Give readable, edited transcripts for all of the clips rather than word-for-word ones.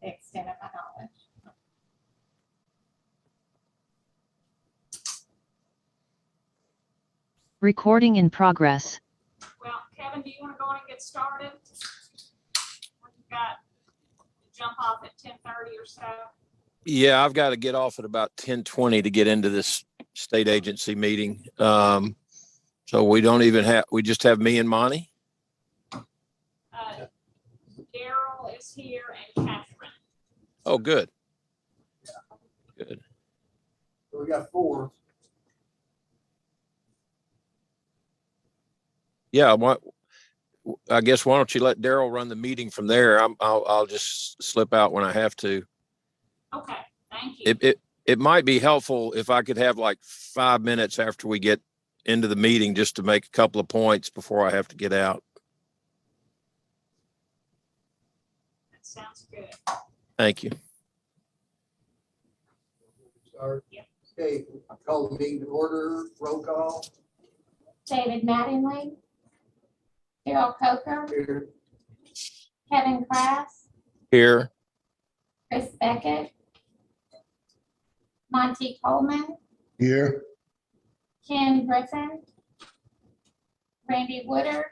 the extent of my knowledge. Recording in progress. Well, Kevin, do you want to go on and get started? We've got to jump off at 10:30 or so. Yeah, I've got to get off at about 10:20 to get into this state agency meeting. So we just have me and Monty. Daryl is here and Catherine. Oh, good. Good. So we got 4. Yeah, I guess why don't you let Daryl run the meeting from there? I'll just slip out when I have to. Okay, thank you. It might be helpful if I could have like 5 minutes after we get into the meeting just to make a couple of points before I have to get out. That sounds good. Thank you. Start. Yep. Okay, I call the meeting to order. Roll call. David Mattingly, Daryl Coker, Here. Kevin Krass, Here. Chris Beckett, Monty Coleman, Here. Ken Griffin, Randy Woodard,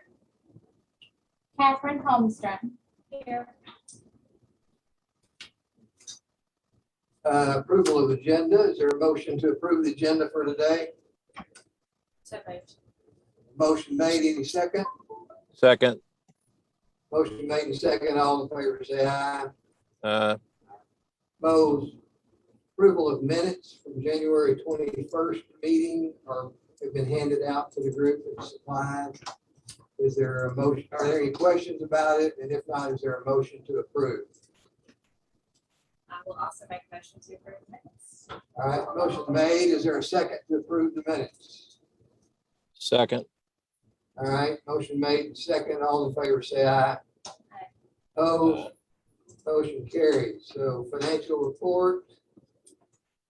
Catherine Holmstrom. Here. Approval of agenda. Is there a motion to approve the agenda for today? So moved. Motion made. Any second? Second. Motion made and second. All in favor say aye. Opposed? Approval of minutes from January 21st meeting have been handed out to the group that's supplied. Is there a motion? Are there any questions about it? And if not, is there a motion to approve? I will also make a motion to approve minutes. All right, motion made. Is there a second to approve the minutes? Second. All right, motion made and second. All in favor say aye. Opposed? Motion carries. So financial report.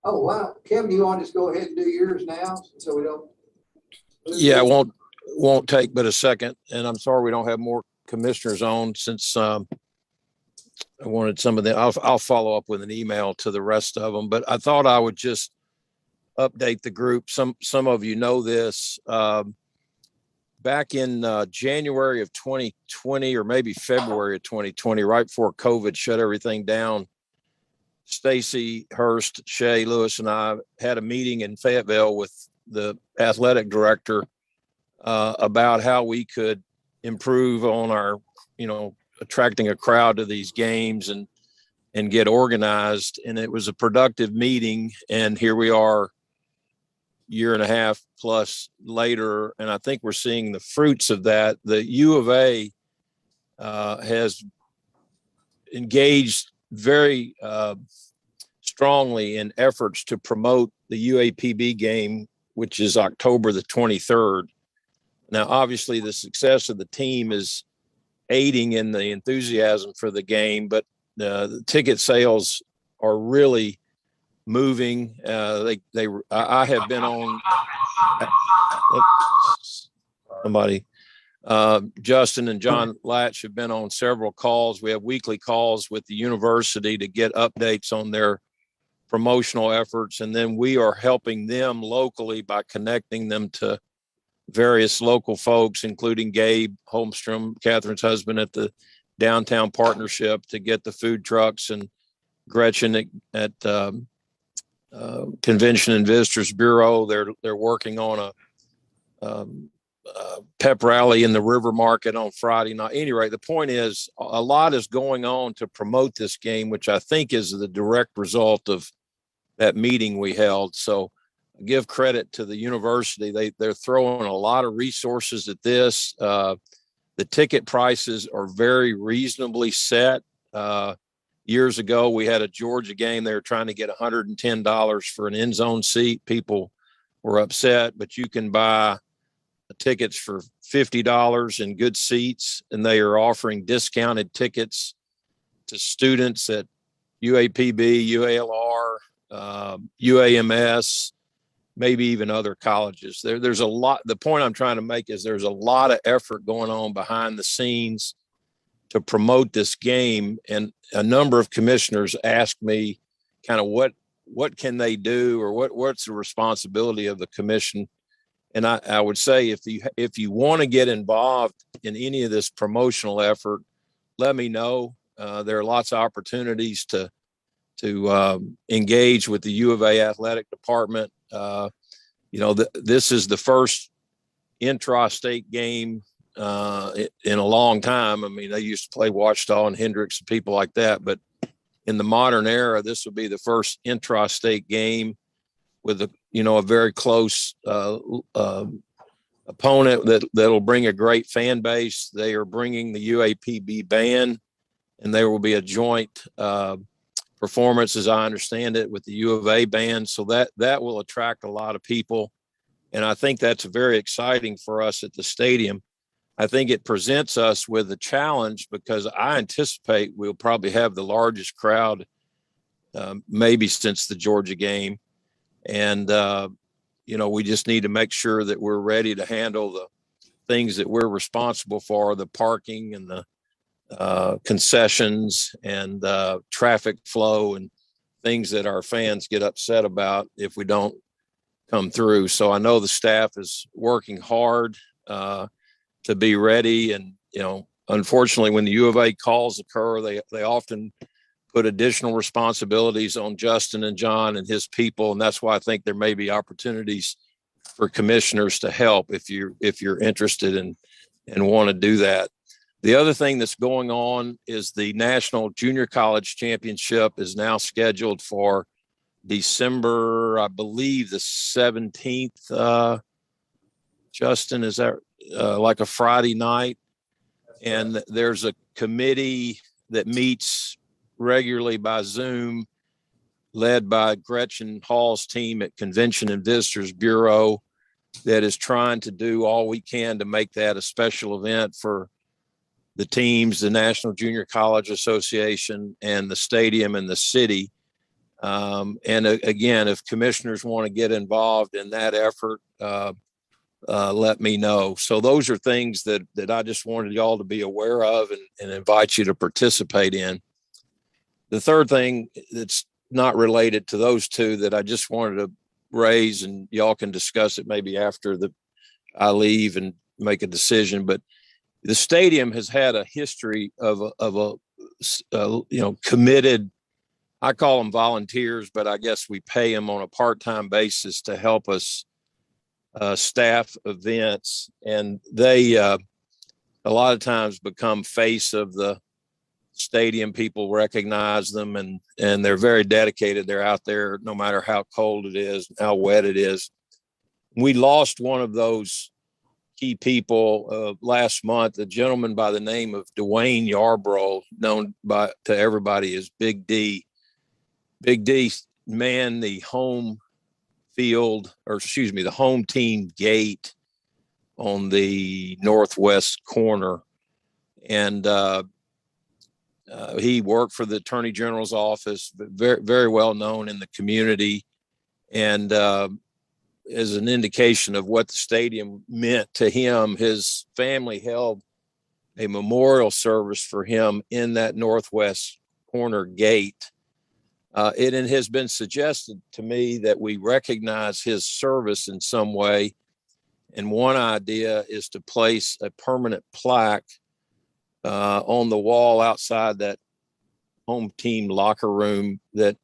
Oh, wow. Kevin, you want to just go ahead and do yours now so we don't? Yeah, it won't take but a second. And I'm sorry we don't have more commissioners on since I wanted some of them. I'll follow up with an email to the rest of them, but I thought I would just update the group. Some of you know this. Back in January of 2020 or maybe February of 2020, right before COVID shut everything down, Stacy Hurst, Shay Lewis, and I had a meeting in Fayetteville with the athletic director about how we could improve on our, attracting a crowd to these games and get organized. And it was a productive meeting. And here we are, year and a half plus later, and I think we're seeing the fruits of that. The U of A has engaged very strongly in efforts to promote the UAPB game, which is October the 23rd. Now, obviously, the success of the team is aiding in the enthusiasm for the game, but the ticket sales are really moving. I have been on somebody. Justin and John Latch have been on several calls. We have weekly calls with the university to get updates on their promotional efforts. And then we are helping them locally by connecting them to various local folks, including Gabe Holmstrom, Catherine's husband, at the Downtown Partnership to get the food trucks, and Gretchen at Convention and Visitors Bureau. They're working on a pep rally in the River Market on Friday night. At any rate, the point is a lot is going on to promote this game, which I think is the direct result of that meeting we held. So I give credit to the university. They're throwing a lot of resources at this. The ticket prices are very reasonably set. Years ago, we had a Georgia game. They were trying to get $110 for an end zone seat. People were upset, but you can buy tickets for $50 in good seats, and they are offering discounted tickets to students at UAPB, UALR, UAMS, maybe even other colleges. There's a lot. The point I'm trying to make is there's a lot of effort going on behind the scenes to promote this game. And a number of commissioners asked me kind of what can they do, or what's the responsibility of the commission. And I would say if you want to get involved in any of this promotional effort, let me know. There are lots of opportunities to engage with the U of A athletic department. This is the first intra-state game in a long time. I mean, they used to play Ouachita and Hendricks and people like that, but in the modern era, this will be the first intra-state game with a very close opponent that'll bring a great fan base. They are bringing the UAPB band, and there will be a joint performance, as I understand it, with the U of A band. So that will attract a lot of people. And I think that's very exciting for us at the stadium. I think it presents us with a challenge because I anticipate we'll probably have the largest crowd maybe since the Georgia game. And, we just need to make sure that we're ready to handle the things that we're responsible for, the parking and the concessions and traffic flow and things that our fans get upset about if we don't come through. So I know the staff is working hard to be ready. And, unfortunately, when the U of A calls occur, they often put additional responsibilities on Justin and John and his people. And that's why I think there may be opportunities for commissioners to help if you're interested and want to do that. The other thing that's going on is the National Junior College Championship is now scheduled for December, I believe, the 17th. Justin, is that like a Friday night? And there's a committee that meets regularly by Zoom, led by Gretchen Hall's team at Convention and Visitors Bureau, that is trying to do all we can to make that a special event for the teams, the National Junior College Association, and the stadium and the city. And again, if commissioners want to get involved in that effort, let me know. So those are things that I just wanted y'all to be aware of and invite you to participate in. The third thing that's not related to those two that I just wanted to raise, and y'all can discuss it maybe after I leave and make a decision, but the stadium has had a history of a committed, I call them volunteers, but I guess we pay them on a part-time basis to help us staff events. And they a lot of times become face of the stadium. People recognize them and they're very dedicated. They're out there no matter how cold it is, how wet it is. We lost one of those key people last month, a gentleman by the name of Dwayne Yarbrough, known to everybody as Big D. Big D manned the home team gate on the northwest corner. And he worked for the Attorney General's office, very, very well known in the community. And as an indication of what the stadium meant to him, his family held a memorial service for him in that northwest corner gate. It has been suggested to me that we recognize his service in some way. And one idea is to place a permanent plaque on the wall outside that home team locker room that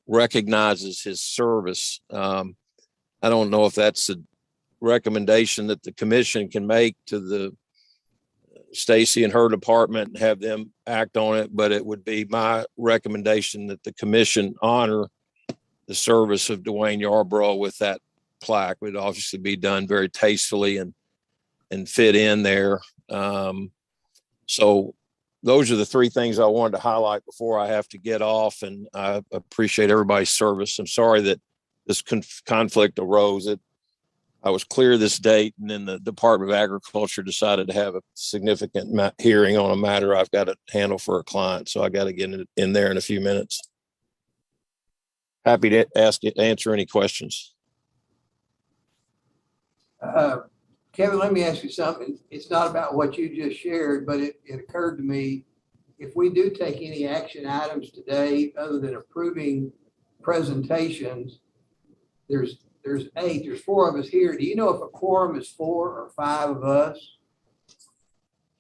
recognizes his service. I don't know if that's a recommendation that the commission can make to the Stacy and her department and have them act on it, but it would be my recommendation that the commission honor the service of Dwayne Yarbrough with that plaque. It would obviously be done very tastefully and fit in there. So those are the three things I wanted to highlight before I have to get off, and I appreciate everybody's service. I'm sorry that this conflict arose. I was clear this date, and then the Department of Agriculture decided to have a significant hearing on a matter I've got to handle for a client. So I got to get in there in a few minutes. Happy to answer any questions. Kevin, let me ask you something. It's not about what you just shared, but it occurred to me if we do take any action items today, other than approving presentations, there's 8, there's 4 of us here. Do you know if a quorum is 4 or 5 of us?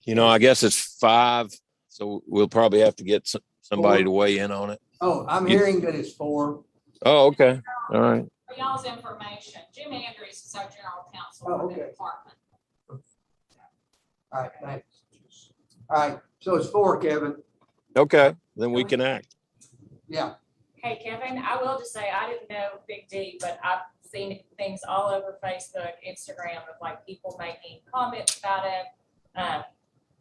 You know, I guess it's 5, so we'll probably have to get somebody to weigh in on it. Oh, I'm hearing that it's 4. Oh, okay. All right. For y'all's information, Jim Andrews is our general counsel Oh, for the okay. department. All right, thanks. All right, so it's 4, Kevin. Okay, then we can act. Yeah, Hey, Kevin, I will just say, I didn't know Big D, but I've seen things all over Facebook, Instagram of like people making comments about him.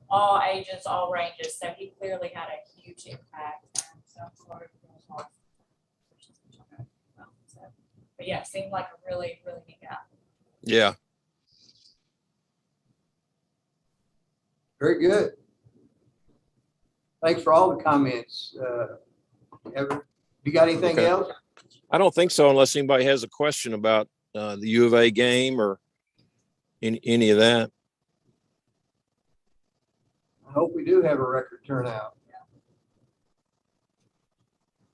All ages, all ranges, so he clearly had a huge impact. So I'm sorry for his loss. So, but yeah, seemed like a really, really neat guy. Yeah. very good. Thanks for all the comments. Evan, you got anything Okay. else? I don't think so unless anybody has a question about the U of A game or any of that. I hope we do have a record turnout. I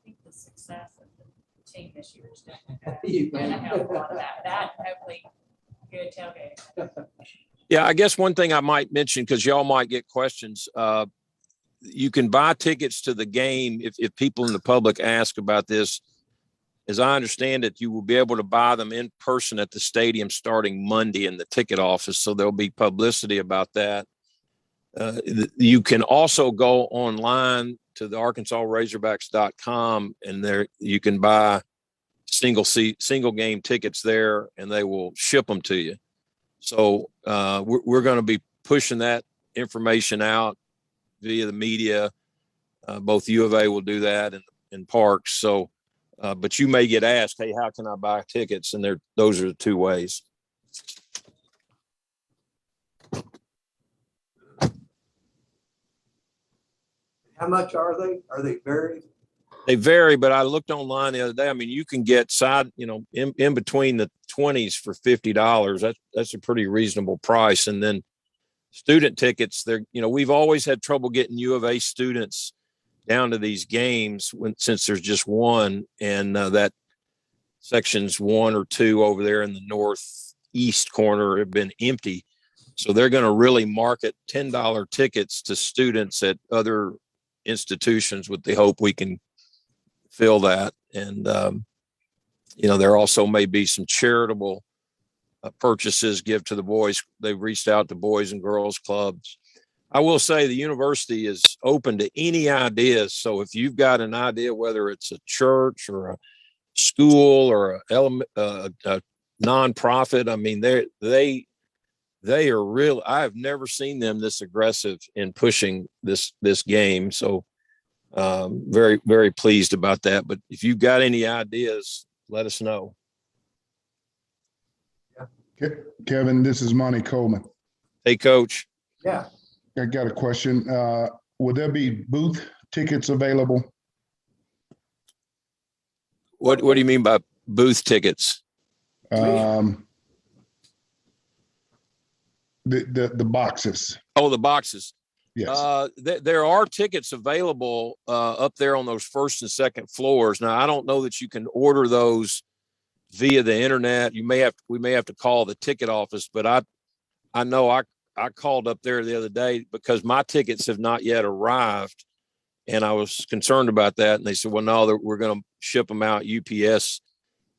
think the success of the team this year is definitely going to help a lot of that. That and hopefully good tailgate. Yeah, I guess one thing I might mention, because y'all might get questions, you can buy tickets to the game if people in the public ask about this. As I understand it, you will be able to buy them in person at the stadium starting Monday in the ticket office. So there'll be publicity about that. You can also go online to the ArkansasRazorbacks.com and there you can buy single game tickets there and they will ship them to you. So we're going to be pushing that information out via the media. Both U of A will do that and Parks. So, but you may get asked, hey, how can I buy tickets? And those are the 2 ways. How much are they? Are they varied? They vary, but I looked online the other day. I mean, you can get in between the 20s for $50. That's a pretty reasonable price. And then student tickets, we've always had trouble getting U of A students down to these games since there's just one, and that sections 1 or 2 over there in the northeast corner have been empty. So they're going to really market $10 tickets to students at other institutions with the hope we can fill that. And, there also may be some charitable purchases give to the boys. They've reached out to boys and girls clubs. I will say the university is open to any ideas. So if you've got an idea, whether it's a church or a school or a nonprofit, I mean, they are real. I have never seen them this aggressive in pushing this game. So very, very pleased about that. But if you've got any ideas, let us know. Kevin, this is Monty Coleman. Hey, Coach. Yeah. I got a question. Will there be booth tickets available? What do you mean by booth tickets? The boxes. Oh, the boxes. Yes. There are tickets available up there on those first and second floors. Now, I don't know that you can order those via the internet. We may have to call the ticket office, but I know I called up there the other day because my tickets have not yet arrived, and I was concerned about that. And they said, well, no, we're going to ship them out UPS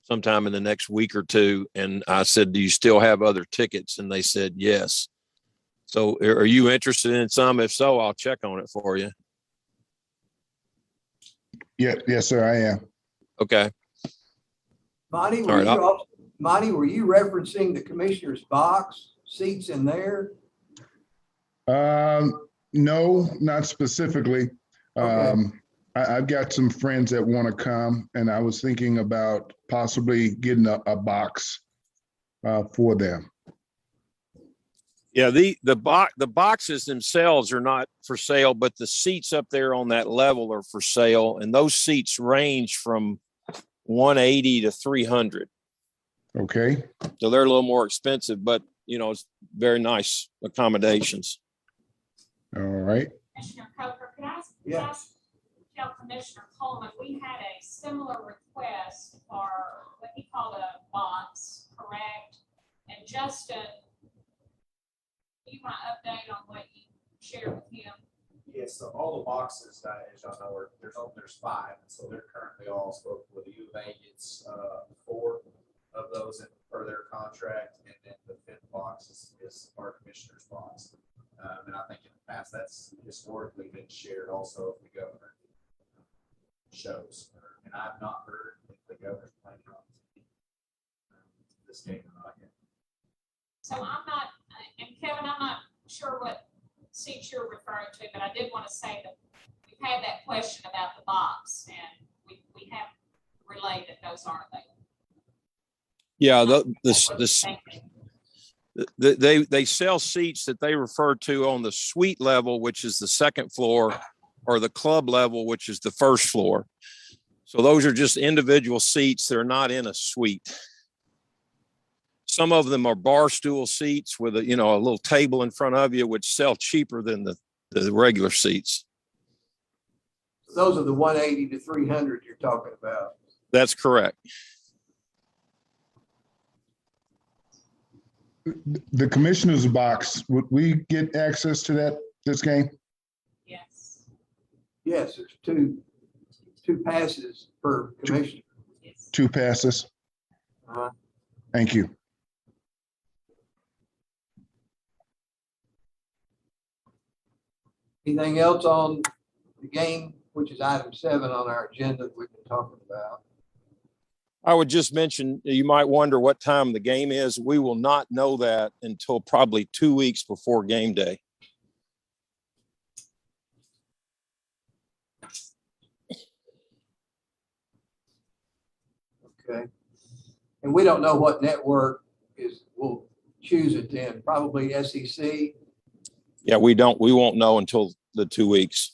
sometime in the next week or 2. And I said, do you still have other tickets? And they said, yes. So are you interested in some? If so, I'll check on it for you. Yeah, yes, sir, I am. Okay. Monty, All right, Monty, were you referencing the commissioner's box seats in there? No, not specifically. Okay. I've got some friends that want to come, and I was thinking about possibly getting a box for them. Yeah, the boxes themselves are not for sale, but the seats up there on that level are for sale, and those seats range from $180 to $300. Okay. So they're a little more expensive, but it's very nice accommodations. All right. Commissioner Coker, could I ask a Yeah. Tell Commissioner Coleman, we had a similar request for what he called a box, correct? And Justin, you want to update on what you shared with him? Yes, so all the boxes, as y'all know, there's 5, and so they're currently all spoken with the U of A gets 4 of those per their contract, and then the 5th box is our commissioner's box. And I think in the past, that's historically been shared also if the governor shows, and I've not heard if the governor's planning on this game or not yet. So I'm not, and Kevin, I'm not sure what seats you're referring to, but I did want to say that we've had that question about the box, and we have relayed that those aren't available. Yeah, Thank you. they sell seats that they refer to on the suite level, which is the second floor, or the club level, which is the first floor. So those are just individual seats. They're not in a suite. Some of them are bar stool seats with a little table in front of you, which sell cheaper than the regular seats. Those are the 180 to 300 you're talking about. That's correct. The commissioner's box, would we get access to this game? Yes, Yes, there's two passes per commissioner. yes. 2 passes. Uh-huh. Thank you. Anything else on the game, which is item 7 on our agenda that we've been talking about? I would just mention, you might wonder what time the game is. We will not know that until probably 2 weeks before game day. Okay. And we don't know what network we'll choose it then, probably SEC. Yeah, we won't know until the 2 weeks.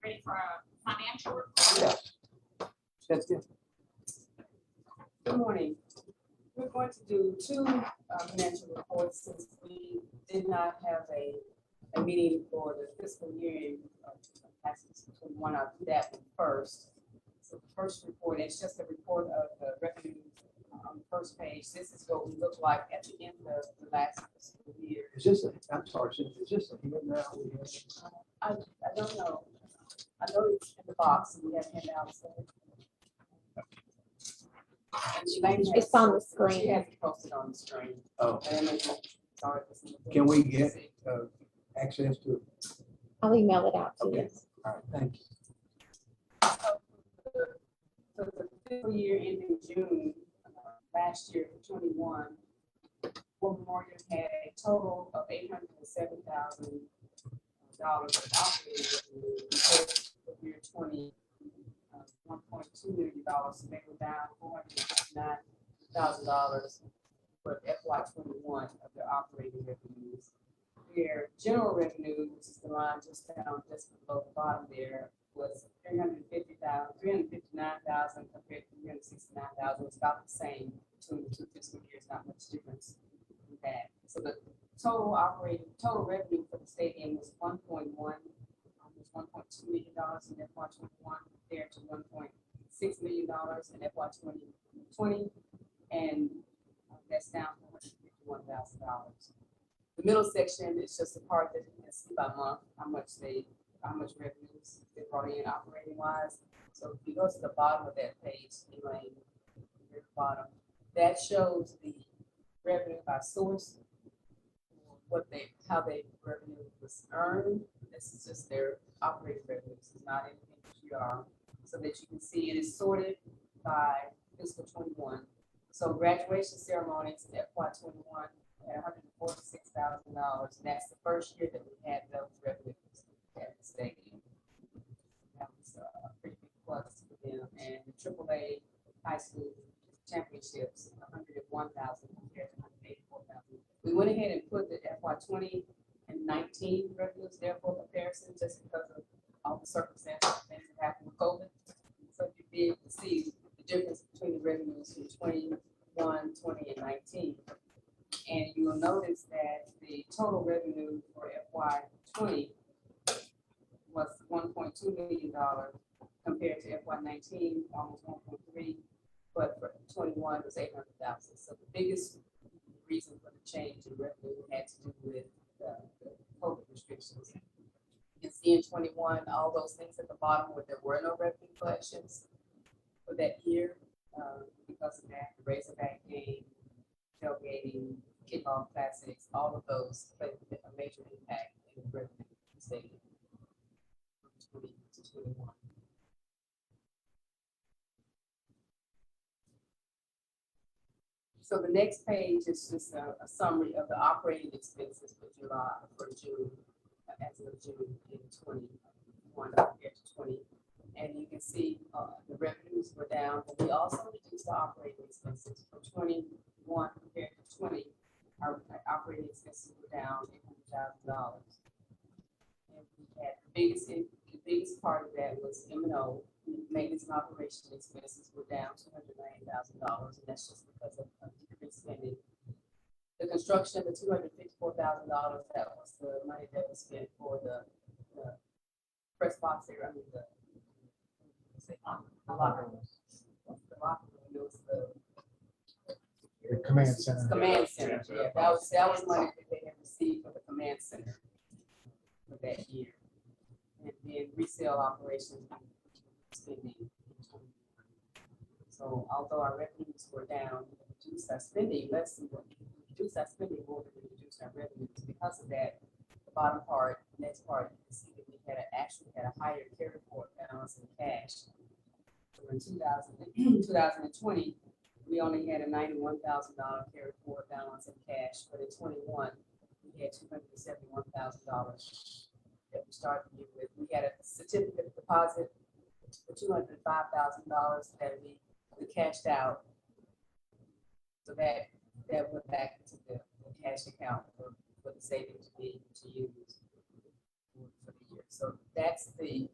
Ready for a financial report? Yes. That's it. Good morning. We're going to do 2 financial reports since we did not have a meeting for the fiscal year. One of that one first. So the first report, it's just a report of the revenue on the first page. This is what we look like at the end of the last fiscal year. Is this I'm sorry, is this a here now? I don't know. I know it's in the box and we have handouts. It's on the She screen. has it posted on the screen. Oh, Sorry. can we get access to it? I'll email it out to you. Okay. All right, thank you. So the fiscal year ending June last year for 21, Fort Memorial had a total of $807,000 of operating revenue. For year 20, $1.2 million, so they were down $459,000 for FY21 of their operating revenues. Their general revenue, which is the line just down, just below the bottom there, was $359,000 compared to $369,000. It's about the same between the 2 fiscal years, not much difference in that. So the total revenue for the stadium was $1.2 million in FY21 compared to $1.6 million in FY20, and that's down $451,000. The middle section is just a part that you can see by month, how much revenues they brought in operating wise. So if you go to the bottom of that page, Elaine, near the bottom, that shows the revenue by source, how they revenue was earned. This is just their operating revenue. This is not anything that you are, so that you can see it is sorted by fiscal 21. So graduation ceremonies in FY21 at $146,000, and that's the first year that we had those revenues at the stadium. That was a pretty big plus for them. And the AAA high school championships, $101,000 compared to $184,000. We went ahead and put the FY20 and 19 revenues there for comparison, just because of all the circumstances that happened with COVID. So you be able to see the difference between the revenues from 21, 20, and 19. And you will notice that the total revenue for FY 20 was $1.2 million compared to FY 19, almost 1.3, but for 21 was 800,000. So the biggest reason for the change in revenue had to do with the COVID restrictions. You can see in 21, all those things at the bottom where there were no revenue collections for that year, because of that, the Razorback game, tailgating, kickoff classics, all of those played a major impact in the revenue statement from 20 to 21. So the next page is just a summary of the operating expenses for June, as of June in 21 compared to 20. And you can see the revenues were down, but we also reduced the operating expenses from 21 compared to 20. Our operating expenses were down $800,000. And we had the biggest part of that was M&O. Maintenance and operation expenses were down $290,000, and that's just because of decreased spending. The construction of the $254,000, that was the money that was spent for the press box area. I mean the locker room. The locker room. It was the Command center. Command center. Yeah, that was money that they had received for the command center for that year. And then resale operations spending. So although our revenues were down, we reduced our spending less than what we reduced our spending more than we reduced our revenues. Because of that, the bottom part, the next part, you can see that we actually had a higher carry forward balance in cash. So in 2020, we only had a $91,000 carry forward balance in cash, but in 21, we had $271,000 that we started the year with. We had a certificate of deposit for $205,000 that we cashed out. So that went back into the cash account for the savings to be to use for the year. So that's the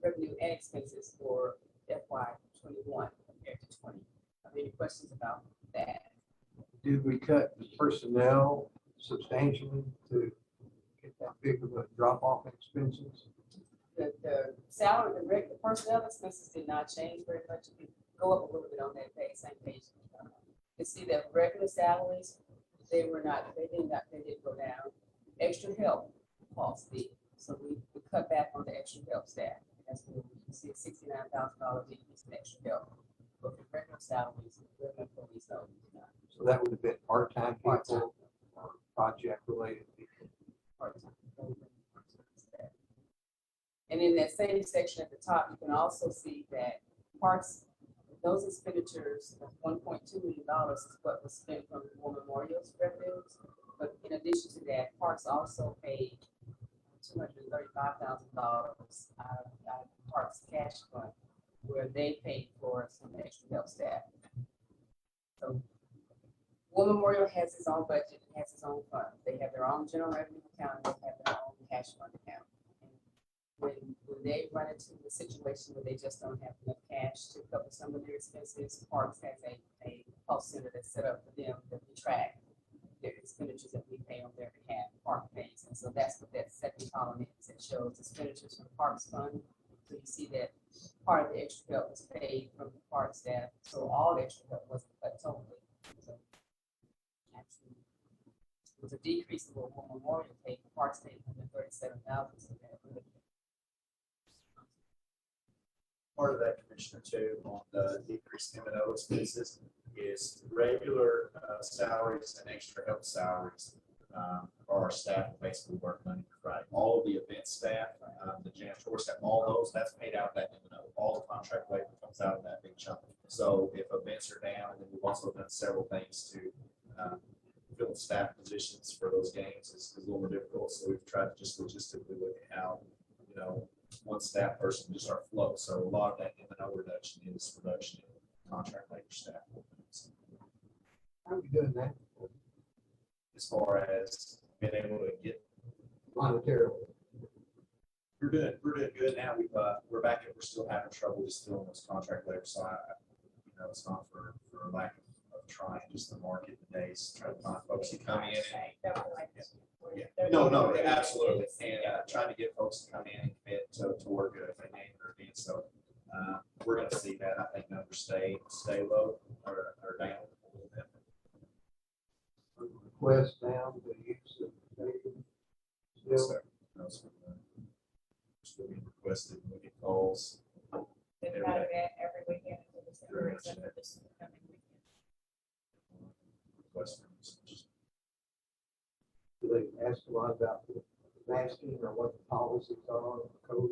revenue and expenses for FY 21 compared to 20. Are there any questions about that? Did we cut the personnel substantially to get that big of a drop off in expenses? The salary, the personnel expenses did not change very much. If you go up a little bit on that page, same page. You see that regular salaries, they did go down. Extra help costs did. So we cut back on the extra help staff. That's what you see, $69,000 decrease in extra help. But for regular salaries, regular employees, no. So that would have been part-time people or project related people. Part-time. And in that same section at the top, you can also see that parks, those expenditures of $1.2 million is what was spent from the War Memorial's revenues. But in addition to that, parks also paid $235,000 out of parks cash fund, where they paid for some extra help staff. So War Memorial has its own budget, has its own fund. They have their own general revenue account, and they have their own cash fund account. When they run into the situation where they just don't have enough cash to cover some of their expenses, Parks has a cost center that's set up for them that we track their expenditures that we pay on their behalf, Park pays. And so that's what that second column is. It shows expenditures from Parks Fund. So you see that part of the extra help was paid from the park staff. So all the extra help wasn't cut totally. So actually, it was a decrease of what War Memorial paid. Parks paid $137,000. So that really Part of that, Commissioner, too, on the decreased M&O expenses is regular salaries and extra help salaries. Our staff basically work Monday to Friday. All of the event staff, the janitorial staff, all those, that's paid out of that M&O. All the contract labor comes out of that big chunk. So if events are down, and then we've also done several things to fill staff positions for those games is a little more difficult. So we've tried to just logistically look at how, one staff person just our flow. So a lot of that M&O reduction is reduction in contract labor staff. How are we doing that? As far as being able to get Monetarily. we're doing good now. We're back and we're still having trouble just filling those contract labor. So it's not for lack of trying, just the market, the days, trying to find folks who come in. Yeah, They're- no, absolutely, and trying to get folks to come in and commit to work at a name or event, so we're gonna see that, I think numbers stay low or down a little bit. Request down the use of stadium. Still, So, those are, still being requested, we get calls. They've had it every weekend until December, except for this coming weekend. requests for usage. do they ask a lot about the masking or what the policies are, code?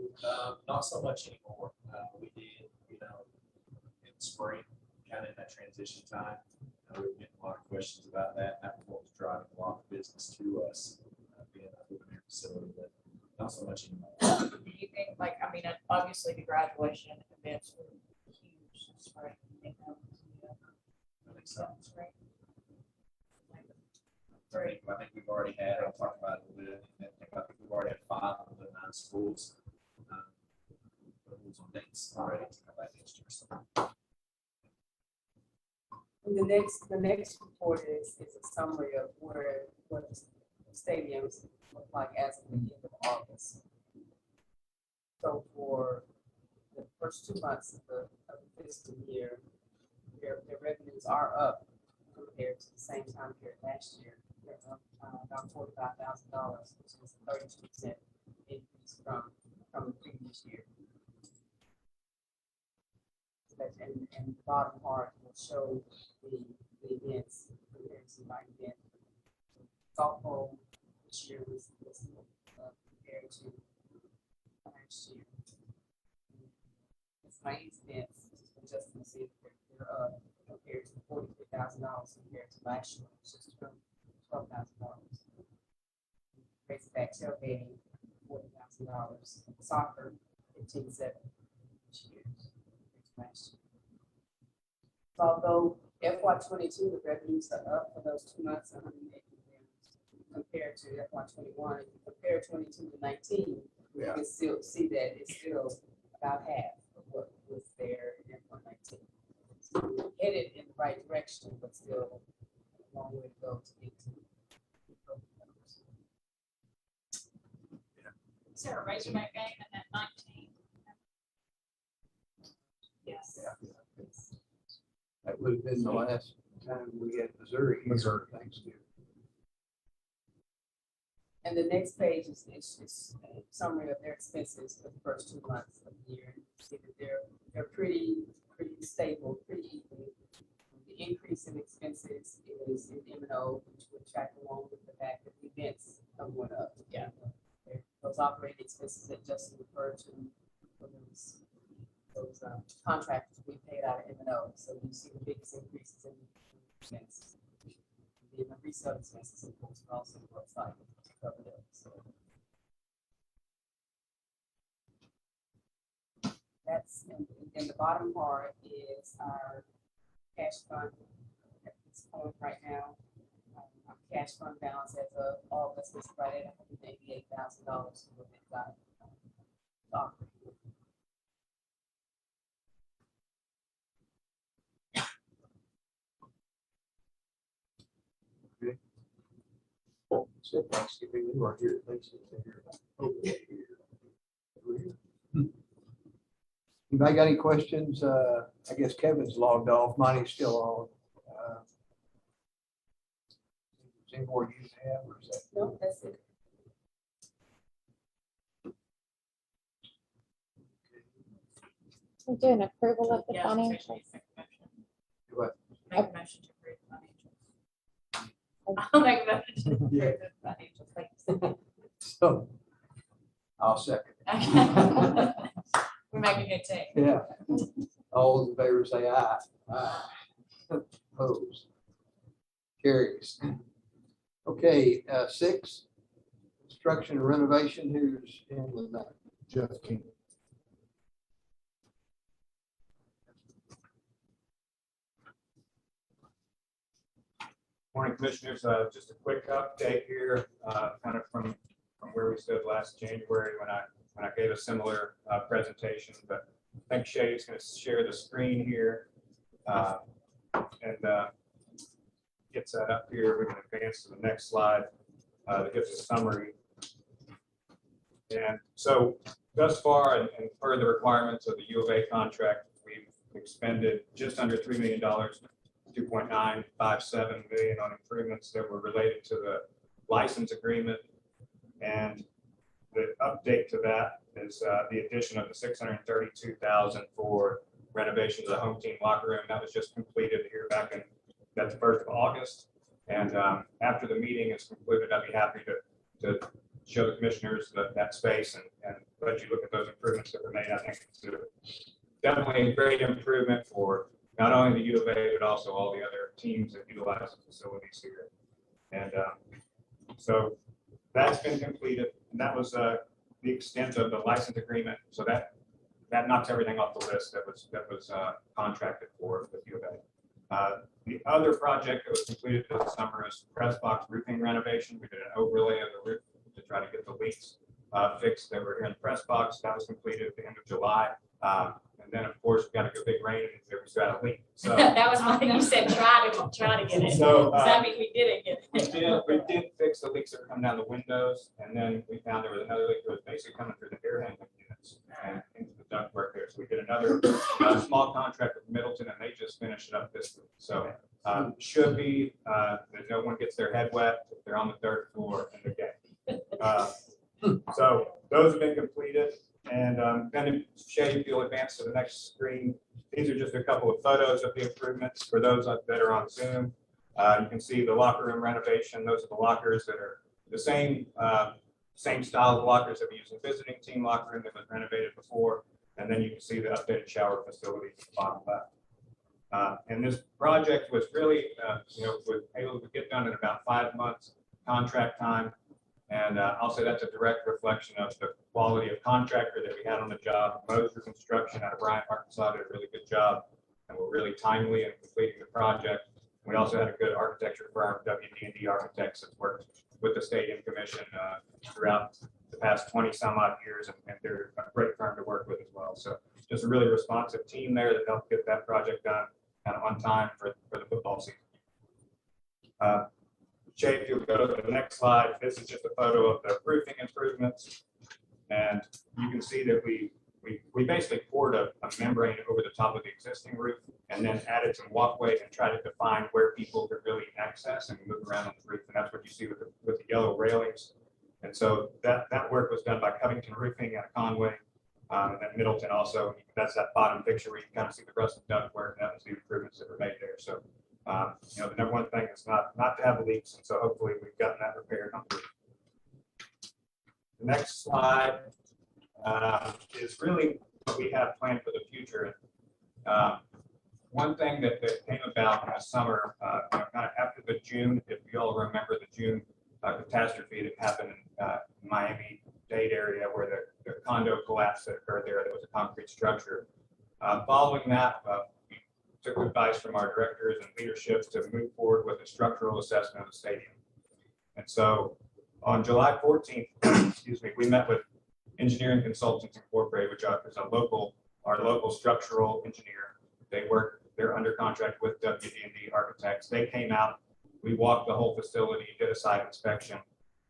Not so much anymore. We did, in spring, kind of in that transition time. We were getting a lot of questions about that. That was what was driving a lot of business to us, being a open air facility, but not so much anymore. Do you think, like, I mean, obviously the graduation events were huge, this spring, you know, I think so. spring. I think we've already had, I'll talk about it a little bit. I think we've already had 5 of the 9 schools. Rules on dates already to come back next year. So And the next report is a summary of what the stadiums look like as of the end of August. So for the first 2 months of the fiscal year, their revenues are up compared to the same time period last year. They're up about $45,000, which is a 32% increase from the previous year. And the bottom part will show the events, comparison by event. Softball this year was compared to last year. It's my events, just to see if they're up compared to $43,000 compared to last year, which is $12,000. Raceback tailgating, $40,000. Soccer, $15,700 this year. Last year. Although FY 22, the revenues are up for those 2 months, 180 compared to FY 21. If you compare 22 to 19, you can still see that it's still about half of what was there in FY 19. So we're headed in the right direction, but still a long way to go to get to. Is there a Razorback game in that 19? Yes. That would have been the last time we had Missouri here, Thanksgiving. And the next page is a summary of their expenses for the first 2 months of the year. You see that they're pretty stable, pretty even. The increase in expenses is in M&O, which would track along with the fact that the events are going up. Yeah. Those operating expenses that Justin referred to, for those contractors we paid out of M&O. So you see the biggest increases in expenses. The resale expenses, of course, are also what's like to cover them. So that's, and the bottom part is our cash fund at this point right now. Our cash fund balance as of August is right at $188,000. What we've got to operate with. Said Thanksgiving, we weren't here at Thanksgiving. Anybody got any questions? I guess Kevin's logged off. Monty's still on. Is any more you have, or is that? No, that's it. We do an approval of the Yeah, I'll take financials. What? Make a motion to approve financials. I'll make a motion to approve Yeah. the financials. Thank you. So, I'll second. We're making a good team. Yeah. All those in favor say aye. Aye. Opposed. Carries. Okay, 6, construction and renovation. Who's handling that? Jeff King. Morning, Commissioners. Just a quick update here, kind of from where we stood last January when I gave a similar presentation. But I think Shay's going to share the screen here and get that up here. We can advance to the next slide. that gives a summary. And so thus far, and per the requirements of the U of A contract, we've expended just under $3 million, 2.957 million on improvements that were related to the license agreement. And the update to that is the addition of the 632,000 for renovations of the home team locker room. That was just completed here back in, that's the 1st of August. And after the meeting is concluded, I'd be happy to show the commissioners that space and let you look at those improvements that were made. I think it's definitely a great improvement for not only the U of A, but also all the other teams that utilize the facilities here. And so that's been completed, and that was the extent of the license agreement. So that knocks everything off the list that was contracted for with U of A. The other project that was completed this summer is press box roofing renovation. We did an overlay of the roof to try to get the leaks fixed that were here in the press box. That was completed at the end of July. And then, of course, we got a good big rain and there was a leak. So That was my thing. You said try to get it. So, Does that mean we didn't get it? we did fix the leaks that were coming down the windows, and then we found there was another leak that was basically coming through the air handling units and into the ductwork there. So we did another small contract with Middleton, and they just finished it up this week. So should be that no one gets their head wet if they're on the 3rd floor and they're getting. So those have been completed. And then Shay, if you'll advance to the next screen, these are just a couple of photos of the improvements for those that are on Zoom. You can see the locker room renovation. Those are the lockers that are the same style of lockers that we use in visiting team locker room that was renovated before. And then you can see the updated shower facilities at the bottom left. And this project was really, was able to get done in about 5 months contract time. And I'll say that's a direct reflection of the quality of contractor that we had on the job. Moser Construction out of Bryant, Arkansas did a really good job and were really timely in completing the project. We also had a good architecture firm, WD&D Architects, that's worked with the Stadium Commission throughout the past 20 some odd years, and they're a great firm to work with as well. So just a really responsive team there that helped get that project done kind of on time for the football season. Jay, if you'll go to the next slide, this is just a photo of the roofing improvements. And you can see that we basically poured a membrane over the top of the existing roof and then added some walkway and tried to define where people could really access and move around on the roof. And that's what you see with the yellow railings. And so that work was done by Covington Roofing out of Conway, and then Middleton also. That's that bottom picture where you can kind of see the rusted ductwork. That was the improvements that were made there. So the number one thing is not to have leaks, and so hopefully we've gotten that repaired. The next slide is really what we have planned for the future. One thing that came about in the summer, kind of after the June, if you all remember the June catastrophe that happened in Miami-Dade area where the condo collapse that occurred there, there was a concrete structure. Following that, we took advice from our directors and leadership to move forward with a structural assessment of the stadium. And so on July 14th, we met with Engineering Consultants Incorporated, which is our local structural engineer. They're under contract with WD&D Architects. They came out, we walked the whole facility, did a site inspection,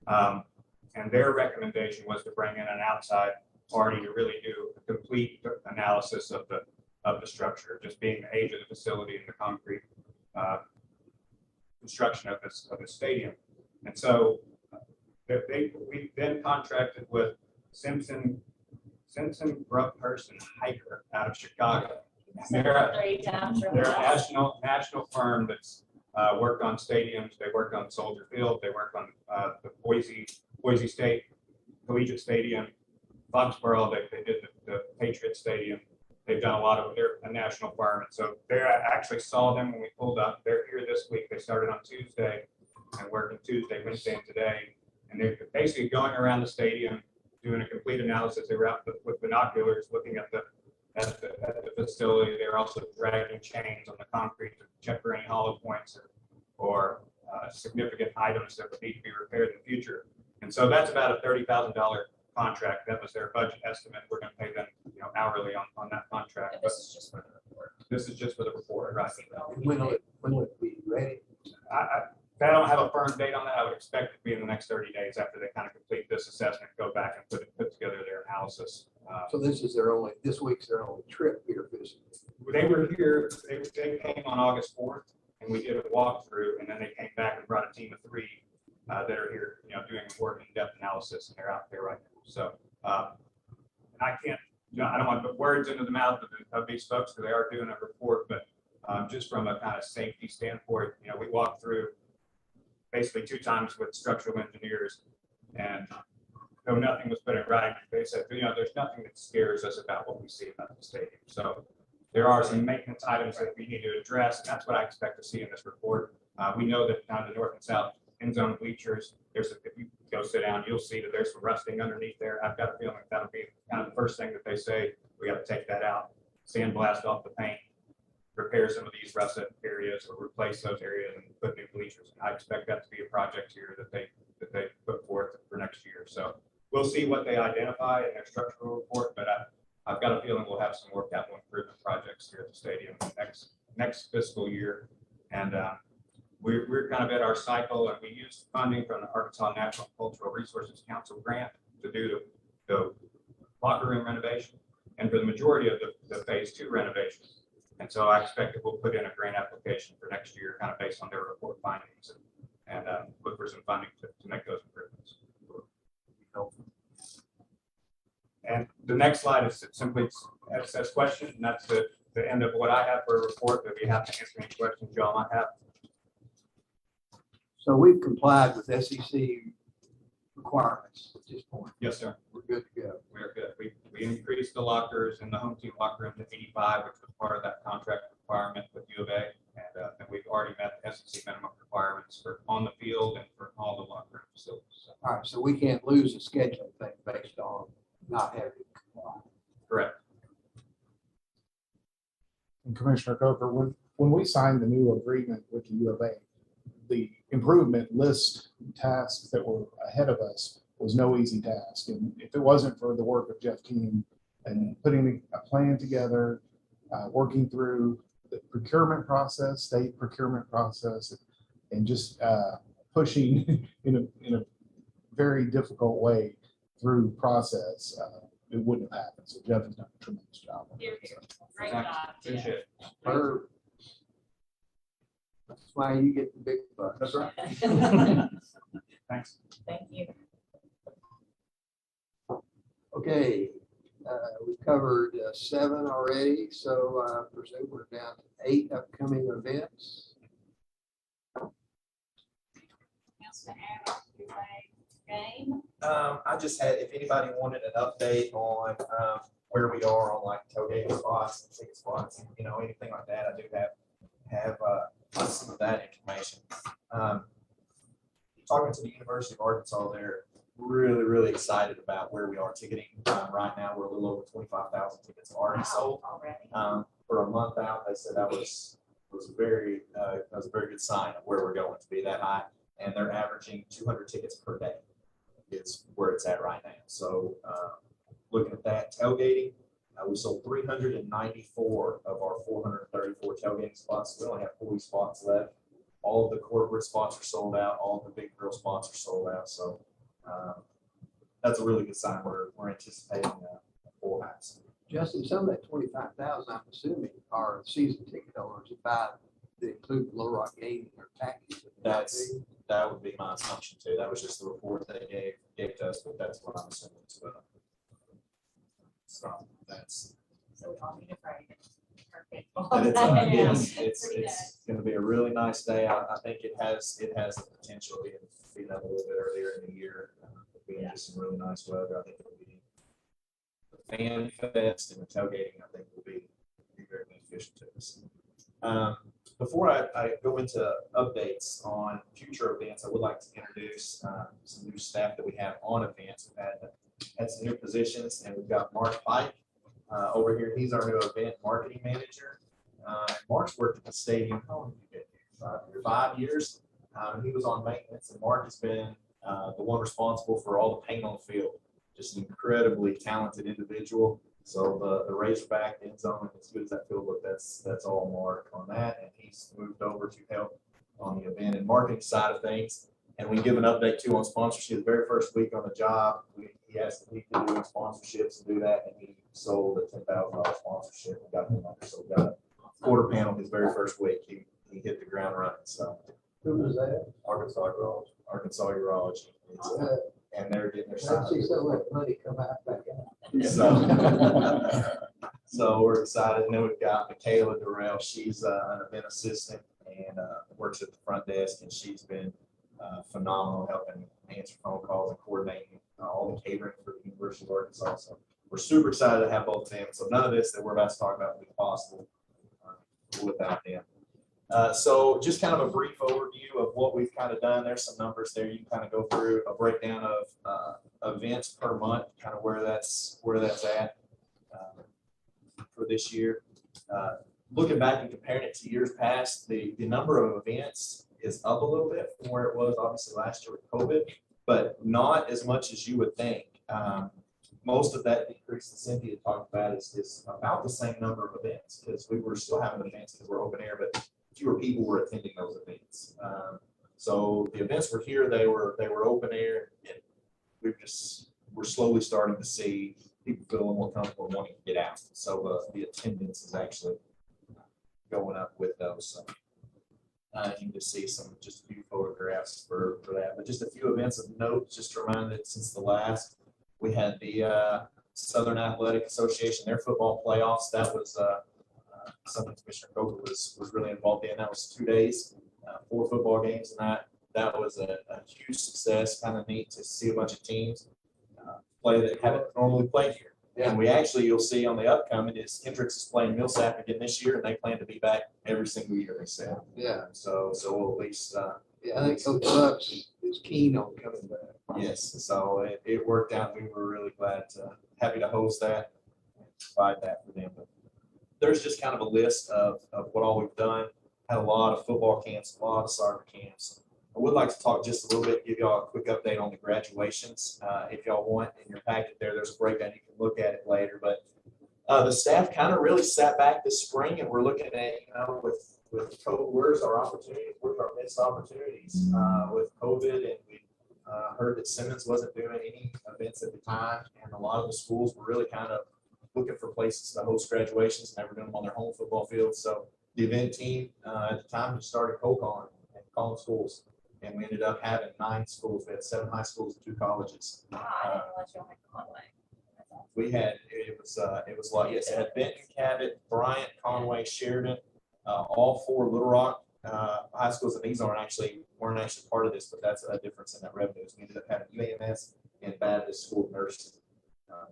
and their recommendation was to bring in an outside party to really do a complete analysis of the structure, just being the age of the facility and the concrete construction of the stadium. And so we then contracted with Simpson Bruck Person Hiker out of Chicago. They're a national firm that's worked on stadiums. They worked on Soldier Field. They worked on the Boise State Collegiate Stadium, Foxborough. They did the Patriot Stadium. They've done a lot of. They're a national firm, and so I actually saw them when we pulled up. They're here this week. They started on Tuesday and working Tuesday, Wednesday, and today. And they're basically going around the stadium, doing a complete analysis. They were out with binoculars looking at the facility. They're also dragging chains on the concrete to check for any hollow points or significant items that would need to be repaired in the future. And so that's about a $30,000 contract. That was their budget estimate. We're going to pay them, hourly on that contract. This is just for the report. This is just for the report, right? When will it be ready? I don't have a firm date on that. I would expect it to be in the next 30 days after they kind of complete this assessment, go back and put together their analysis. So this week's their only trip here physically. They were here, they came on August 4th, and we did a walkthrough, and then they came back and brought a team of 3 that are here, doing more in-depth analysis, and they're out there right now. So I can't, I don't want to put words into the mouth of these folks, because they are doing a report, but just from a kind of safety standpoint, we walked through basically 2 times with structural engineers, and though nothing was put in writing, they said, there's nothing that scares us about what we see about the stadium. So there are some maintenance items that we need to address, and that's what I expect to see in this report. We know that kind of the north and south end zone bleachers, if you go sit down, you'll see that there's some rusting underneath there. I've got a feeling that'll be kind of the first thing that they say, we got to take that out, sandblast off the paint, repair some of these rusted areas, or replace those areas and put new bleachers. I expect that to be a project here that they put forth for next year. So we'll see what they identify in their structural report, but I've got a feeling we'll have some more capital improvement projects here at the stadium next fiscal year. And we're kind of at our cycle, and we use funding from the Arkansas Natural and Cultural Resources Council grant to do the locker room renovation, and for the majority of the phase 2 renovation. And so I expect that we'll put in a grant application for next year, kind of based on their report findings, and look for some funding to make those improvements. And the next slide is simply says question, and that's the end of what I have for a report. But we have to answer any questions y'all might have. So we've complied with SEC requirements at this point. Yes, sir. We're good to go. We're good. We increased the lockers in the home team locker room to 85, which was part of that contract requirement with U of A. And we've already met the SEC minimum requirements for on the field and for all the locker room facilities. So. All right, so we can't lose a scheduling thing based on not having to comply. Correct. And Commissioner Coker, when we signed the new agreement with the U of A, the improvement list tasks that were ahead of us was no easy task. And if it wasn't for the work of Jeff King and putting a plan together, working through the procurement process, state procurement process, and just pushing in a very difficult way through process, it wouldn't have happened. So Jeff has done a tremendous job. Here, here. Great job. Appreciate it. That's why you get the big bucks. That's right. Thanks. Thank you. Okay, we covered 7 already, so I presume we're down to 8 upcoming events. Else to add on to a game? I just had, if anybody wanted an update on where we are on like tailgate spots and ticket spots, and anything like that, I do have some of that information. Talking to the University of Arkansas, they're really excited about where we are ticketing. Right now, we're a little over 25,000 tickets already sold. Already. For a month out, they said that was a very good sign of where we're going to be that high, and they're averaging 200 tickets per day is where it's at right now. So looking at that, tailgating, we sold 394 of our 434 tailgating spots. We only have 40 spots left. All of the corporate spots are sold out. All of the big grill spots are sold out. So that's a really good sign. We're anticipating a full house. Justin, some of that 25,000, I'm assuming, are season ticket holders that include Little Rock Gaming or package. That would be my assumption too. That was just the report they gave to us, but that's what I'm assuming as well. So that's. So we all need to pray. And Perfect. it's going to be a really nice day. I think it has the potential to be done a little bit earlier in the year. Being just some really nice weather, I think it'll be the fan fest and the tailgating. I think will be very beneficial to us. Before I go into updates on future events, I would like to introduce some new staff that we have on events. We've had some new positions, and we've got Mark Pike over here. He's our new event marketing manager. Mark's worked at the stadium. How long have you been here? 5 years. He was on maintenance, and Mark has been the one responsible for all the paint on the field. Just an incredibly talented individual. So the Razorback end zone, as good as that field look, that's all Mark on that. And he's moved over to help on the event and marketing side of things. And we give an update too on sponsorship. The very first week on the job, he asked if he could do sponsorships and do that, and he sold a $10,000 sponsorship. We got him under, so we got a quarter panel his very first week. He hit the ground running. So Who was that? Arkansas Urology. Arkansas Urology. And they're getting their I sign. see so much money come out back out. So we're excited. And then we've got Michaela Durrell. She's an event assistant and works at the front desk, and she's been phenomenal helping answer phone calls and coordinating all the catering for the University of Arkansas. So we're super excited to have both of them. So none of this that we're about to talk about would be possible without them. So just kind of a brief overview of what we've kind of done. There's some numbers there. You can kind of go through a breakdown of events per month, kind of where that's at for this year. Looking back and comparing it to years past, the number of events is up a little bit from where it was obviously last year with COVID, but not as much as you would think. Most of that decrease that Cynthia talked about is about the same number of events, because we were still having events because we're open air, but fewer people were attending those events. So the events were here, they were open air, and we're slowly starting to see people feeling more comfortable wanting to get out. So the attendance is actually going up with those. So, you can just see just a few photographs for that, but just a few events of note, just to remind that since the last, we had the Southern Athletic Association, their football playoffs. That was something Commissioner Coker was really involved in. That was 2 days, 4 football games, and that was a huge success. Kind of neat to see a bunch of teams play that haven't normally played here. And we actually, you'll see on the upcoming is Kendricks is playing Millsap again this year, and they plan to be back every single year, they said. Yeah. So we'll at least Yeah, I think Coach Bucks is keen on coming back. yes. So it worked out. We were really happy to host that and provide that for them. But there's just kind of a list of what all we've done. Had a lot of football camps, a lot of soccer camps. I would like to talk just a little bit, give y'all a quick update on the graduations. If y'all want in your packet there's a breakdown. You can look at it later. But the staff kind of really sat back this spring, and we're looking at, with COVID, where's our opportunities? Where's our missed opportunities with COVID? And we heard that Simmons wasn't doing any events at the time, and a lot of the schools were really kind of looking for places to host graduations, and they were doing them on their home football field. So the event team at the time just started cold calling and calling schools. And we ended up having 9 schools. We had 7 high schools and 2 colleges. I didn't realize y'all had Conway. We had, it was a lot. Yes, it had Benton, Cabot, Bryant, Conway, Sheridan, all 4 Little Rock high schools. And these weren't actually part of this, but that's a difference in that revenue. We ended up having UAMS and Baptist School of Nursing.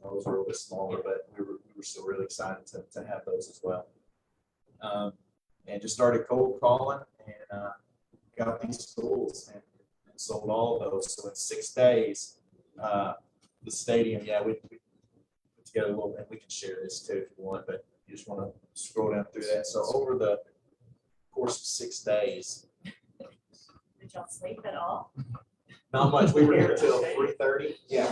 Those were a little bit smaller, but we were still really excited to have those as well. And just started cold calling and got these schools and sold all of those. So in 6 days, the stadium, we put together a little, and we can share this too if you want, but you just want to scroll down through that. So over the course of 6 days. Did y'all sleep at all? Not much. We were here until 3:30. Yeah.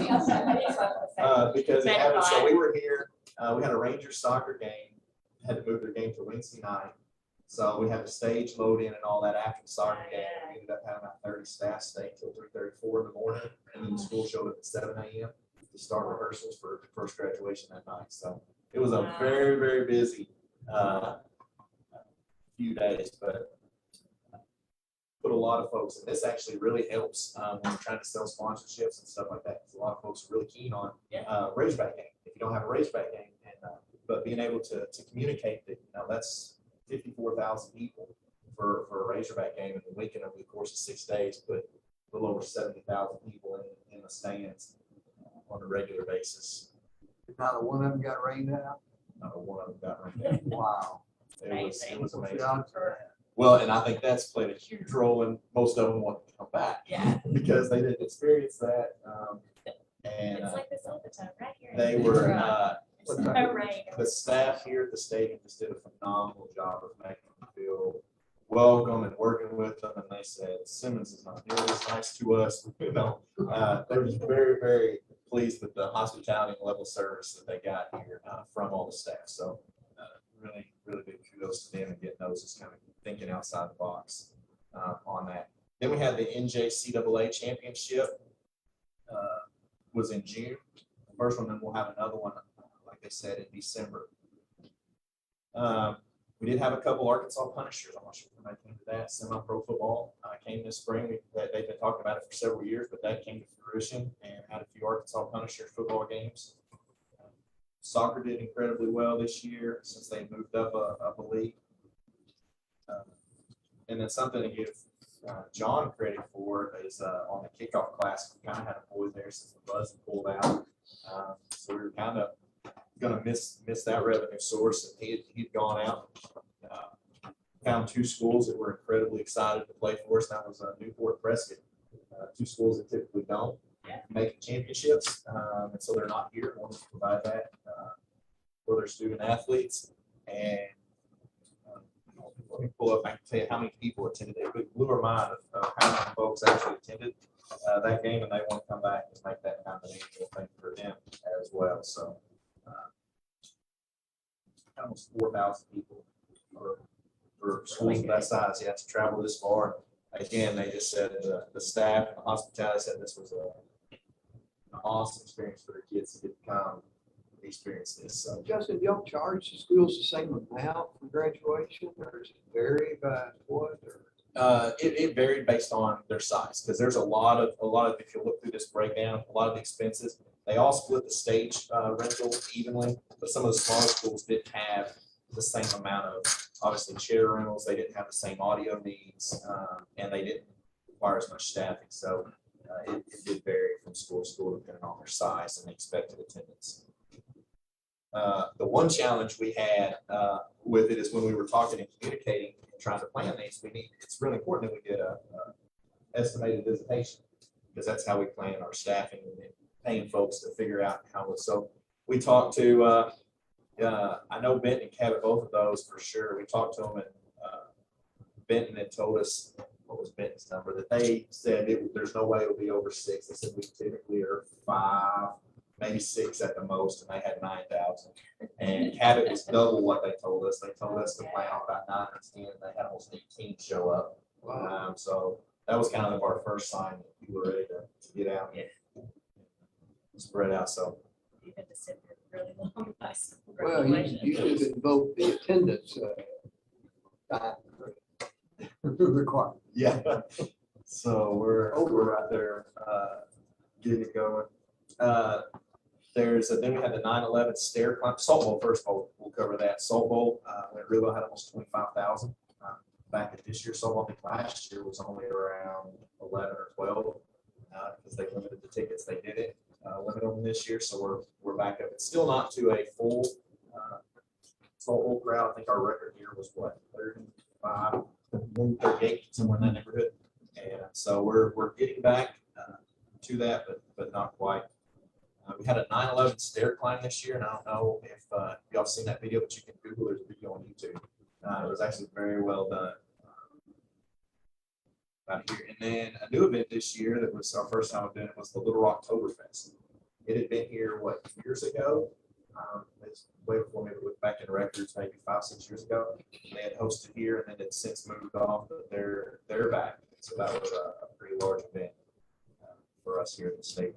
Because it happened. So we were here, we had a Rangers soccer game, had to move their game to Wednesday night. So we had the stage load in and all that after the soccer game. We ended up having about 30 staff stay till 3:34 in the morning. And then the school showed up at 7 a.m. to start rehearsals for the first graduation that night. So it was a very, very busy few days, but put a lot of folks, and this actually really helps when you're trying to sell sponsorships and stuff like that. Because a lot of folks are really keen on Razorback game. If you don't have a Razorback game, but being able to communicate that, that's 54,000 people for a Razorback game, and the weekend over the course of 6 days put a little over 70,000 people in the stands on a regular basis. Not a one of them got rained out. Not a one of them got rained out. Wow. It was amazing. Yeah. Well, and I think that's played a huge role in most of them wanting to come back. Yeah. Because they didn't experience that. And It's like this all the time, right here. they were, There's no rain. the staff here at the stadium just did a phenomenal job of making them feel welcome and working with them. And they said, Simmons is not nearly as nice to us. They were just very, very pleased with the hospitality and level of service that they got here from all the staff. So really, really big kudos to them and getting those, just kind of thinking outside the box. on that. Then we had the NJCAA championship, was in June. The first one, then we'll have another one, like they said, in December. We did have a couple Arkansas Punishers. I'm not sure if anybody came to that. Semi-pro football came this spring. They've been talking about it for several years, but that came to fruition and had a few Arkansas Punishers football games. Soccer did incredibly well this year since they moved up a league. And then something to give John credit for is on the kickoff class, we kind of had a boy there since the buzz had pulled out. So we were kind of going to miss that revenue source. And he'd gone out, found two schools that were incredibly excited to play for us. That was Newport, Prescott, two schools that typically don't make championships. And so they're not here. We want to provide that for their student athletes. And let me pull up, I can tell you how many people attended. It blew our mind of how many folks actually attended that game, and they want to come back and make that kind of an annual thing for them as well. So almost 4,000 people for schools of that size. You have to travel this far. Again, they just said the staff and the hospitality said this was an awesome experience for their kids to get to come experience this. So, Justin, y'all charge the schools the same amount for graduation, or does it vary by what? Or? It varied based on their size, because there's a lot of, if you look through this breakdown, a lot of the expenses, they all split the stage rental evenly, but some of the smaller schools didn't have the same amount of, obviously, chair rentals. They didn't have the same audio needs, and they didn't require as much staffing. So it did vary from school to school depending on their size and the expected attendance. The one challenge we had with it is when we were talking and communicating and trying to plan these, it's really important that we get a estimated visitation, because that's how we plan our staffing and paying folks to figure out how it. So we talked to, I know Benton and Cabot, both of those for sure. We talked to them, and Benton had told us, what was Benton's number, that they said there's no way it'll be over 6. They said we typically are 5, maybe 6 at the most, and they had 9,000. And Cabot was double what they told us. They told us to plan on about 9 or 10, and they had almost 18 show up. Wow. So that was kind of our first sign that we were ready to get out and spread out. So You've been to sit there really long. Well, you should invoke the attendance requirement. yeah. So we're out there getting it going. Then we had the 9/11 stair climb. Salt Bowl, first of all, we'll cover that. Salt Bowl, we really had almost 25,000 back at this year. Salt Bowl, I think last year was only around 11 or 12 because they limited the tickets. They did it, limit them this year. So we're back up. It's still not to a full Salt Bowl crowd. I think our record here was what, 35, 38, somewhere in that neighborhood. And so we're getting back to that, but not quite. We had a 9/11 stair climb this year, and I don't know if y'all seen that video, but you can Google. There's a video on YouTube. It was actually very well done out here. And then a new event this year that was our first time doing it was the Little Rock Oktoberfest. It had been here, what, years ago? It's way before me to look back in records, maybe 5, 6 years ago. They had hosted here, and then it's since moved off, but they're back. So that was a pretty large event for us here in the state.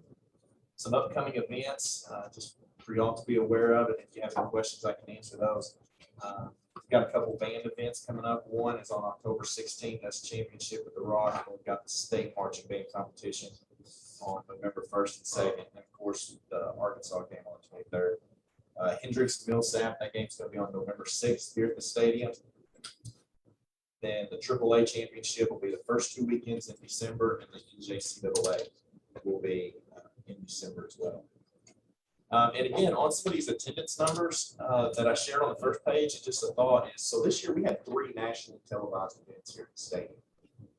Some upcoming events, just for y'all to be aware of, and if you have any questions, I can answer those. We've got a couple band events coming up. One is on October 16th. That's Championship with the Rock. We've got the state marching band competition on November 1st and 2nd. And of course, the Arkansas game on the 23rd. Hendricks Millsap, that game's going to be on November 6th here at the stadium. Then the AAA championship will be the first 2 weekends in December, and the NJCAA will be in December as well. And again, on some of these attendance numbers that I shared on the first page, just a thought is, so this year we had 3 nationally televised events here at the stadium.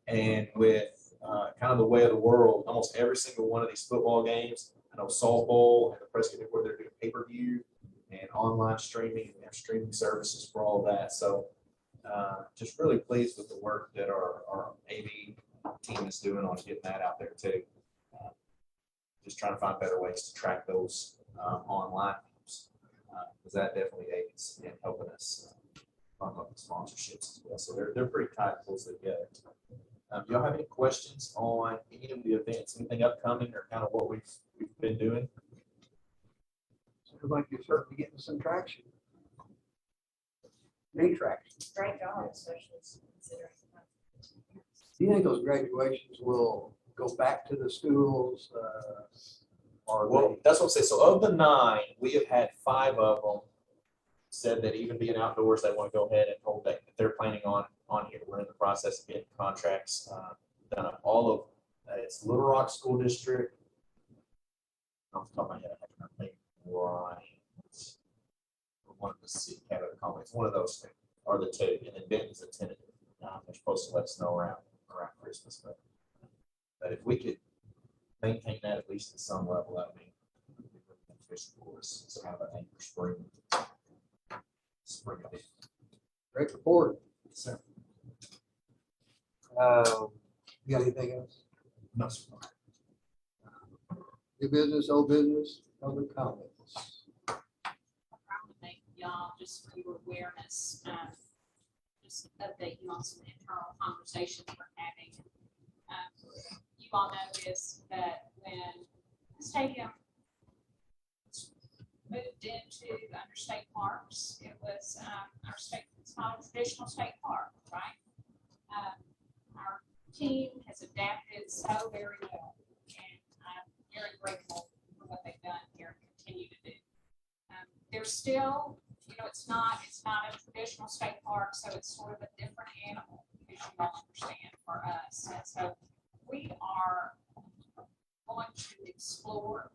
And with kind of the way of the world, almost every single one of these football games, I know Salt Bowl and the Prescott Newport, they're doing pay-per-view and online streaming, and they have streaming services for all of that. So just really pleased with the work that our AV team is doing on getting that out there too. Just trying to find better ways to track those online because that definitely aids in helping us fund up the sponsorships as well. So they're pretty tight, close together. Do y'all have any questions on any of the events, anything upcoming or kind of what we've been doing? Sounds like you're certainly getting some traction. Any traction. Great job, especially considering. Do you think those graduations will go back to the schools? Or Well, that's what I'm saying. So of the 9, we have had 5 of them said that even being outdoors, they want to go ahead and hold that they're planning on here. We're in the process of getting contracts done up. All of it's Little Rock School District. Off the top of my head, I think right. One of the city cabinet comments, one of those things are the 2, and then Benton's a tentative. They're supposed to let us know around Christmas, but if we could maintain that at least at some level, that would be beneficial for us. It's kind of an anchor spring event. great report. So, You got anything else? no, sir. New business, old business, public comments. I want to thank y'all just for your awareness, just update you on some internal conversations we're having. You all noticed that when the stadium moved into under state parks, it was our state, it's not a traditional state park, right? Our team has adapted so very well, and I'm very grateful for what they've done here and continue to do. There's still, it's not a traditional state park, so it's sort of a different animal, as you all understand, for us. And so we are going to explore.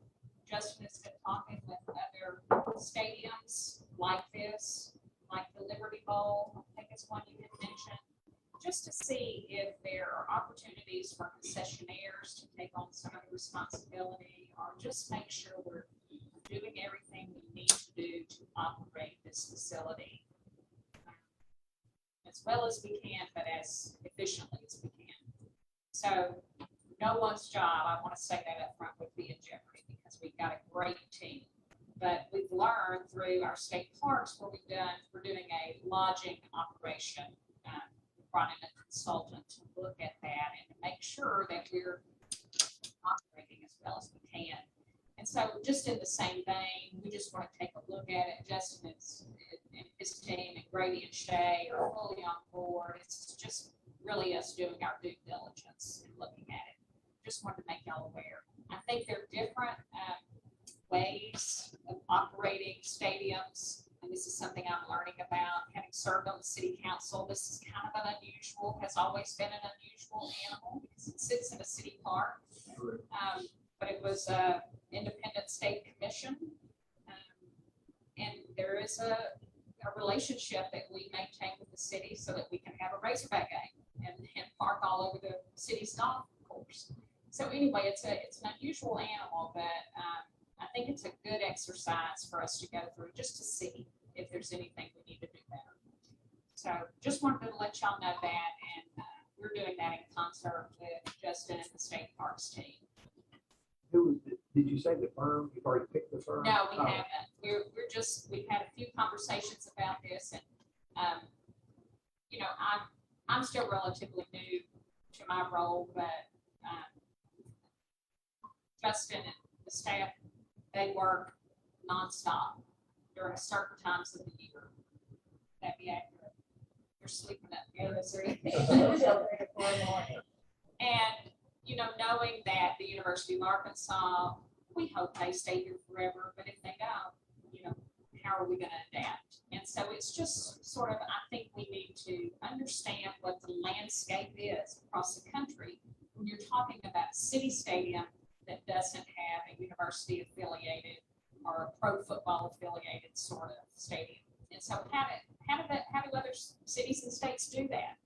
Justin has been talking with other stadiums like this, like the Liberty Bowl, I think it's one you had mentioned, just to see if there are opportunities for concessionaires to take on some of the responsibility, or just make sure we're doing everything we need to do to operate this facility as well as we can, but as efficiently as we can. So no one's job, I want to say that up front, would be in jeopardy, because we've got a great team. But we've learned through our state parks where we're doing a lodging operation. We brought in a consultant to look at that and to make sure that we're operating as well as we can. And so just in the same vein, we just want to take a look at it. Justin and his team and Grady and Shay are fully on board. It's just really us doing our due diligence and looking at it. Just wanted to make y'all aware. I think there are different ways of operating stadiums, and this is something I'm learning about. Having served on the city council, this is kind of an unusual, has always been an unusual animal because it sits in a city park. But it was an independent state commission, and there is a relationship that we maintain with the city so that we can have a Razorback game and park all over the city's golf course. So anyway, it's an unusual animal, but I think it's a good exercise for us to go through just to see if there's anything we need to do better. So just wanted to let y'all know that, and we're doing that in concert with Justin and the state parks team. Did you say the firm? You've already picked the firm? No, we Oh. haven't. We've had a few conversations about this, and I'm still relatively new to my role, but Justin and the staff, they work nonstop during certain times of the year. That'd be accurate. You're sleeping up here. And knowing that the University of Arkansas, we hope they stay here forever, but if they don't, how are we going to adapt? And so it's just sort of, I think we need to understand what the landscape is across the country when you're talking about a city stadium that doesn't have a university affiliated or a pro football affiliated sort of stadium. And so how do other cities and states do that?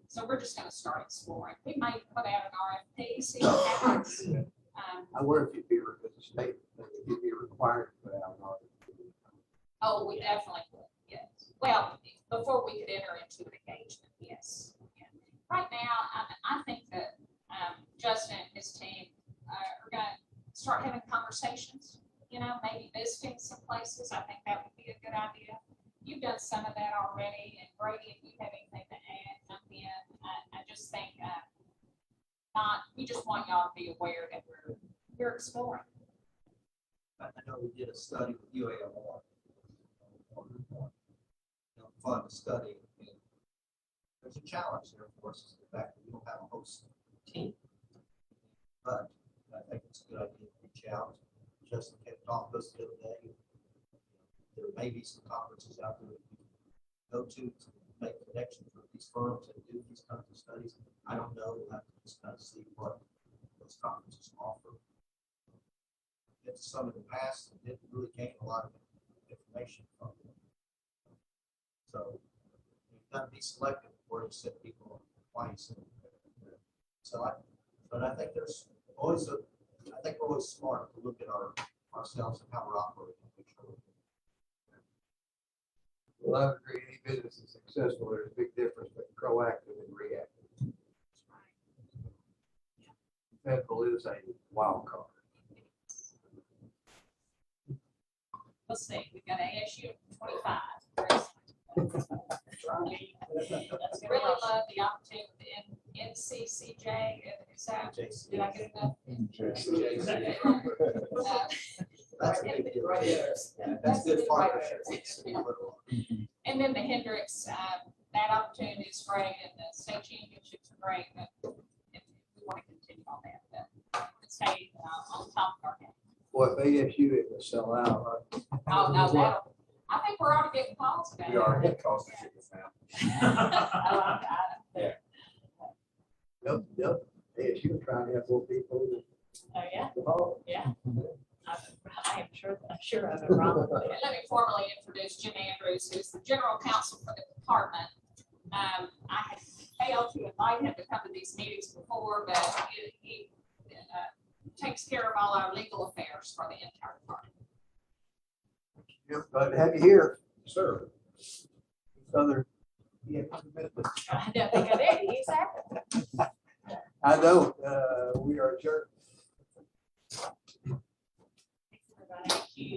So we're just going to start exploring. We might put out an RFP, see what happens. I wonder if you'd be, because the state, if you'd be required to put out an RFP. Oh, we definitely would, yes. Well, before we could enter into an engagement, yes. Yeah. Right now, I think that Justin and his team are going to start having conversations, maybe visiting some places. I think that would be a good idea. You've done some of that already, and Brady, if you have anything to add, jump in. I just think not, we just want y'all to be aware that we're exploring. I know we did a study with UAMR. Fund a study. And there's a challenge there, of course, is the fact that we don't have a host team. But I think it's a good idea to reach out. Justin kept talking to us the other day. There may be some conferences out there that we can go to make connections with these firms and do these kinds of studies. I don't know. We'll have to just kind of see what those conferences offer. It's some in the past and didn't really gain a lot of information from them. So you've got to be selective where you set people on twice. But I think there's always I think we're always smart to look at ourselves and how we're operating. Well, I would agree, any business is successful, there's a big difference between proactive and reactive. Federal is a wild card. Let's see, we've got ASU 25. Really love the opportunity in NCCJ, is that, did I get enough? That's a big deal. That's good partnership. And then the Hendricks, that opportunity is great, and the state championships are great, but if we want to continue on that, but stay on top of our game. Well, if ASU it will sell out. Oh, no, that'll, I think we're already getting calls about it. We are getting calls to tickets now. Yep. ASU trying to have more people. Oh, yeah, Oh, yeah. I am sure of it, Ron. Let me formally introduce Jim Andrews, who's the general counsel for the department. I had failed to invite him to come to these meetings before, but he takes care of all our legal affairs for the entire department. Yep, glad to have you here. Sir. Other. I don't think I did, exactly. I know, we are adjourned. Thanks, everybody. Thank you.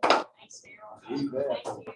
Thanks, Daryl. You bet. Thank you.